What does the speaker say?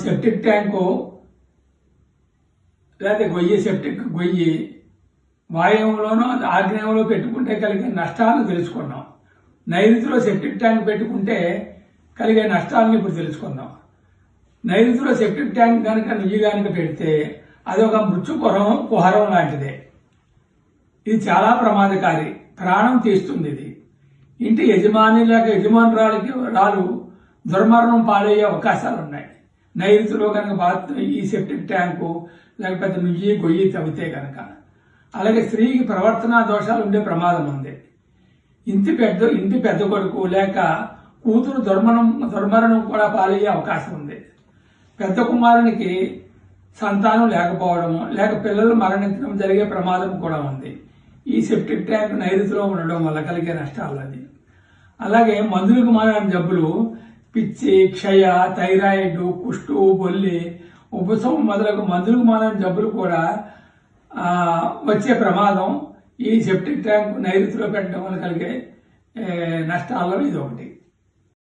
Septic tank లేదా septic గొయ్యి వాయువులోనూ ఆగ్నేయంలో పెట్టుకుంటే కలిగే నష్టాలను తెలుసుకున్నాం. నైరుతిలో సెప్టిక్ ట్యాంక్ పెట్టుకుంటే కలిగే నష్టాలను ఇప్పుడు తెలుసుకుందాం. నైరుతిలో సెప్టిక్ ట్యాంక్ కనుక నుయ్యి కనుక పెడితే అది ఒక మృత్యు కుహరం లాంటిదే. ఇది చాలా ప్రమాదకారి, ప్రాణం తీస్తుంది. ఇది ఇంటి యజమాని లేక యజమానురాలికి దుర్మరణం పాలయ్యే అవకాశాలు ఉన్నాయి. నైరుతిలో కనుక ఈ సెప్టిక్ ట్యాంకు లేకపోతే నుయ్యి గొయ్యి తవ్వితే కనుక. అలాగే స్త్రీకి ప్రవర్తనా దోషాలు ఉండే ప్రమాదం ఉంది. ఇంటి పెద్ద కొడుకు లేక కూతురు దుర్మరణం కూడా పాలయ్యే అవకాశం ఉంది. పెద్ద కుమారునికి సంతానం లేకపోవడం లేక పిల్లలు మరణించడం జరిగే ప్రమాదం కూడా ఉంది. ఈ సెప్టిక్ ట్యాంక్ నైరుతిలో ఉండడం వల్ల కలిగే నష్టాలు అది. అలాగే మందులకు మారిన జబ్బులు, పిచ్చి, క్షయ, థైరాయిడ్, కుష్టు, బొల్లి, ఉపశమం మొదలగు మందులకు మారిన జబ్బులు కూడా వచ్చే ప్రమాదం ఈ సెప్టిక్ ట్యాంక్ నైరుతిలో పెట్టడం వల్ల కలిగే నష్టాల్లో ఇది ఒకటి.